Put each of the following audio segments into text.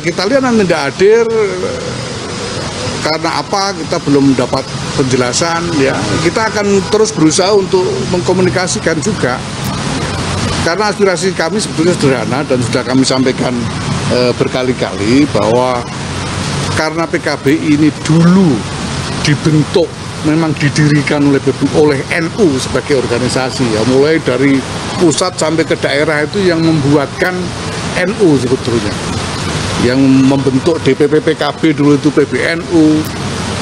kita lihat yang tidak hadir karena apa, kita belum dapat penjelasan ya. Kita akan terus berusaha untuk mengkomunikasikan juga. Karena aspirasi kami sebetulnya sederhana dan sudah kami sampaikan berkali-kali bahwa karena PKB ini dulu dibentuk, memang didirikan oleh NU sebagai organisasi ya, mulai dari pusat sampai ke daerah itu yang membuatkan NU sebetulnya. Yang membentuk DPP PKB dulu itu PBNU,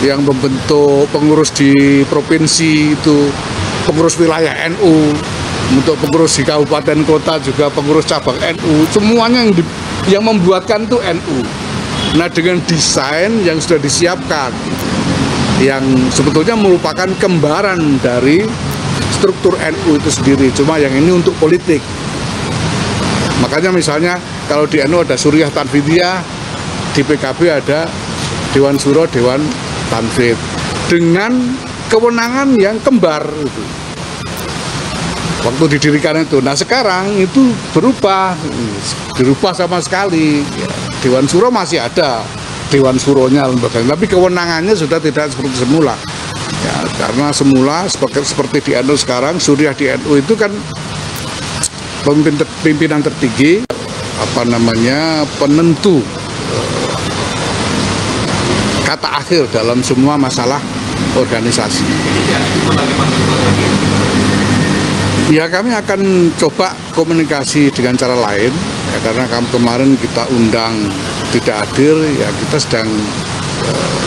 yang membentuk pengurus di provinsi itu pengurus wilayah NU, untuk pengurus di kabupaten kota juga pengurus cabang NU, semuanya yang membuatkan itu NU. Nah, dengan desain yang sudah disiapkan, yang sebetulnya merupakan kembaran dari struktur NU itu sendiri, cuma yang ini untuk politik. Makanya misalnya kalau di NU ada Suriah Tanfidiyah, di PKB ada Dewan Syuro, Dewan Tanfid, dengan kewenangan yang kembar itu. Waktu didirikan itu, nah sekarang itu dirubah sama sekali. Dewan Syuro masih ada, Dewan Syuronya lembaga, tapi kewenangannya sudah tidak seperti semula. Ya, karena semula seperti di NU sekarang, Suriah di NU itu kan pimpinan tertinggi, penentu kata akhir dalam semua masalah organisasi. Ya, kami akan coba komunikasi dengan cara lain ya, karena kemarin kita undang tidak hadir ya, kita sedang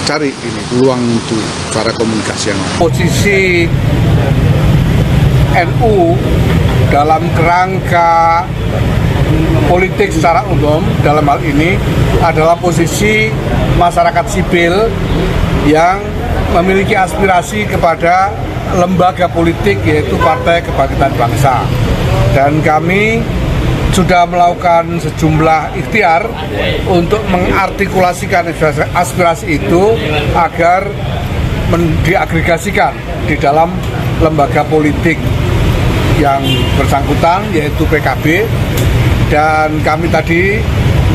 cari ini peluang untuk cara komunikasi yang lain. Posisi NU dalam kerangka politik secara umum dalam hal ini adalah posisi masyarakat sipil yang memiliki aspirasi kepada lembaga politik, yaitu Partai Kebangkitan Bangsa. Dan kami sudah melakukan sejumlah ikhtiar untuk mengartikulasikan aspirasi itu agar diagregasikan di dalam lembaga politik yang bersangkutan, yaitu PKB. Dan kami tadi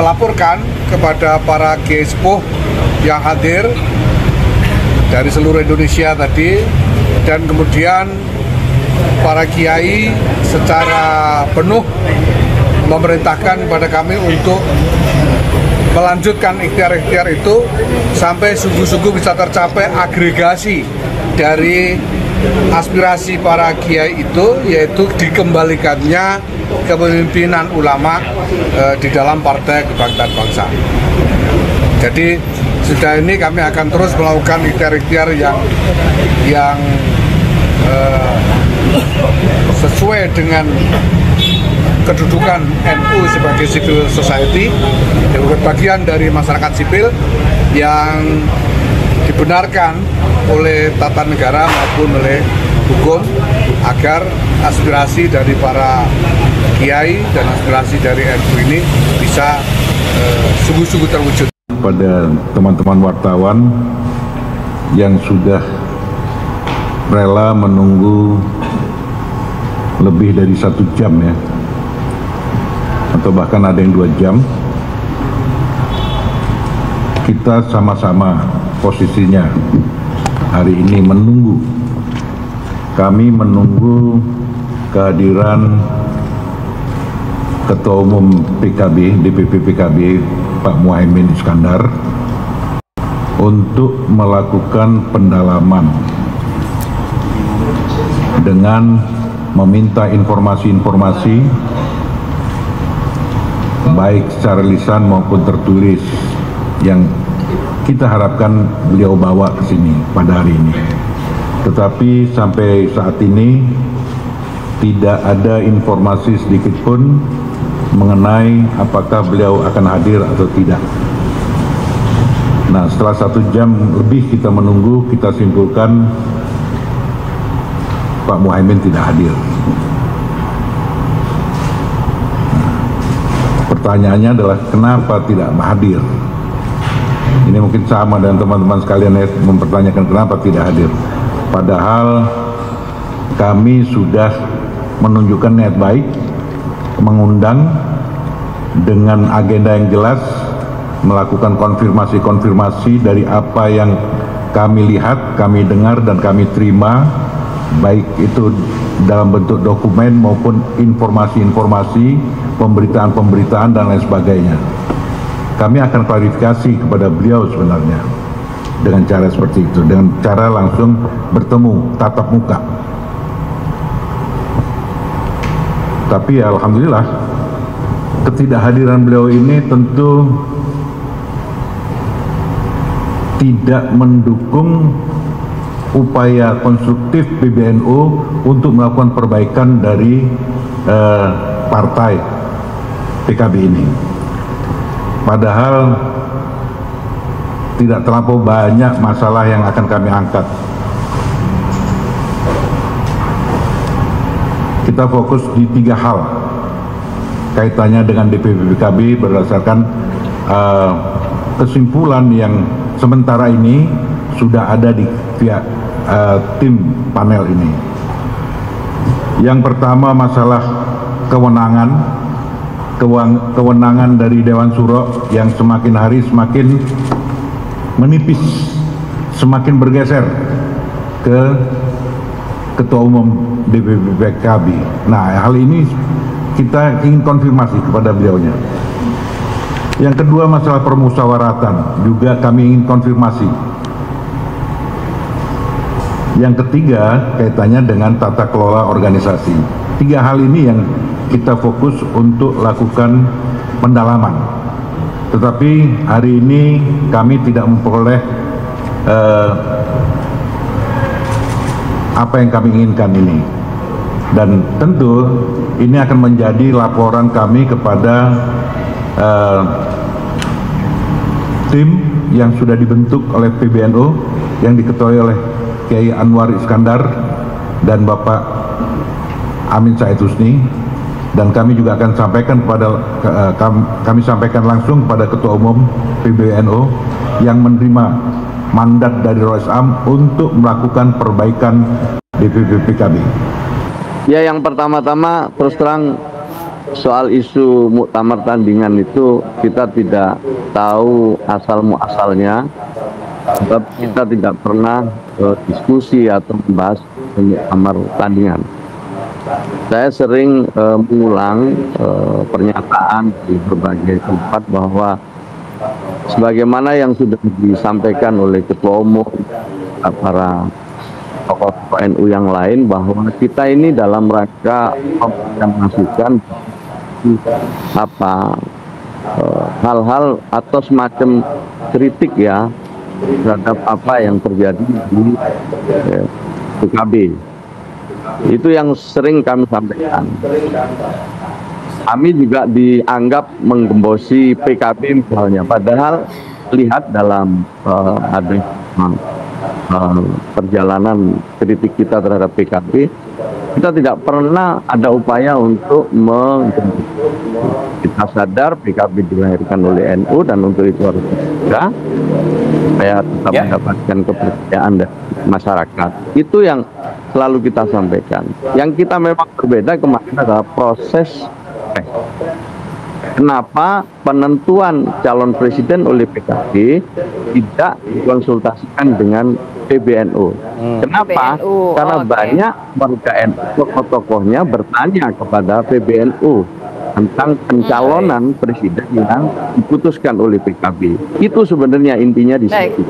melaporkan kepada para kiai sepuh yang hadir dari seluruh Indonesia tadi, dan kemudian para kiai secara penuh memerintahkan kepada kami untuk melanjutkan ikhtiar-ikhtiar itu sampai sungguh-sungguh bisa tercapai agregasi dari aspirasi para kiai itu, yaitu dikembalikannya kepemimpinan ulama di dalam Partai Kebangkitan Bangsa. Jadi sudah ini kami akan terus melakukan ikhtiar-ikhtiar yang sesuai dengan kedudukan NU sebagai civil society, bagian dari masyarakat sipil yang dibenarkan oleh tata negara maupun oleh hukum, agar aspirasi dari para kiai dan aspirasi dari NU ini bisa sungguh-sungguh terwujud. Pada teman-teman wartawan yang sudah rela menunggu lebih dari 1 jam ya, atau bahkan ada yang 2 jam, kita sama-sama posisinya hari ini menunggu. Kami menunggu kehadiran Ketua Umum PKB, DPP PKB, Pak Muhaimin Iskandar, untuk melakukan pendalaman dengan meminta informasi-informasi baik secara lisan maupun tertulis yang kita harapkan beliau bawa ke sini pada hari ini. Tetapi sampai saat ini tidak ada informasi sedikit pun mengenai apakah beliau akan hadir atau tidak. Nah, setelah 1 jam lebih kita menunggu, kita simpulkan Pak Muhaimin tidak hadir. Pertanyaannya adalah kenapa tidak hadir? Ini mungkin sama dengan teman-teman sekalian yang mempertanyakan kenapa tidak hadir. Padahal kami sudah menunjukkan niat baik, mengundang dengan agenda yang jelas melakukan konfirmasi-konfirmasi dari apa yang kami lihat, kami dengar, dan kami terima, baik itu dalam bentuk dokumen maupun informasi-informasi, pemberitaan-pemberitaan, dan lain sebagainya. Kami akan klarifikasi kepada beliau sebenarnya dengan cara seperti itu, dengan cara langsung bertemu, tatap muka. Tapi alhamdulillah, ketidakhadiran beliau ini tentu tidak mendukung upaya konstruktif PBNU untuk melakukan perbaikan dari partai PKB ini. Padahal tidak terlampau banyak masalah yang akan kami angkat. Kita fokus di 3 hal kaitannya dengan DPP PKB berdasarkan kesimpulan yang sementara ini sudah ada di pihak tim panel ini. Yang pertama masalah kewenangan dari Dewan Suro yang semakin hari semakin menipis, semakin bergeser ke Ketua Umum DPP PKB. Nah, hal ini kita ingin konfirmasi kepada beliaunya. Yang kedua masalah permusyawaratan, juga kami ingin konfirmasi. Yang ketiga kaitannya dengan tata kelola organisasi. 3 hal ini yang kita fokus untuk lakukan pendalaman. Tetapi hari ini kami tidak memperoleh apa yang kami inginkan ini. Dan tentu ini akan menjadi laporan kami kepada tim yang sudah dibentuk oleh PBNU yang diketuai oleh Kiai Anwar Iskandar dan Bapak Amin Said Husni, dan kami juga akan sampaikan kami sampaikan langsung kepada Ketua Umum PBNU yang menerima mandat dari Roisam untuk melakukan perbaikan DPP PKB. Ya, yang pertama-tama terus terang soal isu muktamar tandingan itu kita tidak tahu asal muasalnya, sebab kita tidak pernah diskusi atau membahas muktamar tandingan. Saya sering mengulang pernyataan di berbagai tempat bahwa sebagaimana yang sudah disampaikan oleh Ketua Umum, para tokoh NU yang lain, bahwa kita ini dalam rangka masukan hal-hal atau semacam kritik ya terhadap apa yang terjadi di PKB. Itu yang sering kami sampaikan. Kami juga dianggap menggembosi PKB misalnya, padahal lihat dalam perjalanan kritik kita terhadap PKB, kita tidak pernah ada upaya untuk kita sadar PKB dilahirkan oleh NU dan untuk itu harus dijaga supaya tetap mendapatkan kepercayaan dari masyarakat. Itu yang selalu kita sampaikan. Yang kita memang berbeda kemarin adalah proses kenapa penentuan calon presiden oleh PKB tidak dikonsultasikan dengan PBNU. Kenapa? PBNU, karena banyak warga NU, tokoh-tokohnya bertanya kepada PBNU tentang pencalonan presiden yang diputuskan oleh PKB. Itu sebenarnya intinya di situ.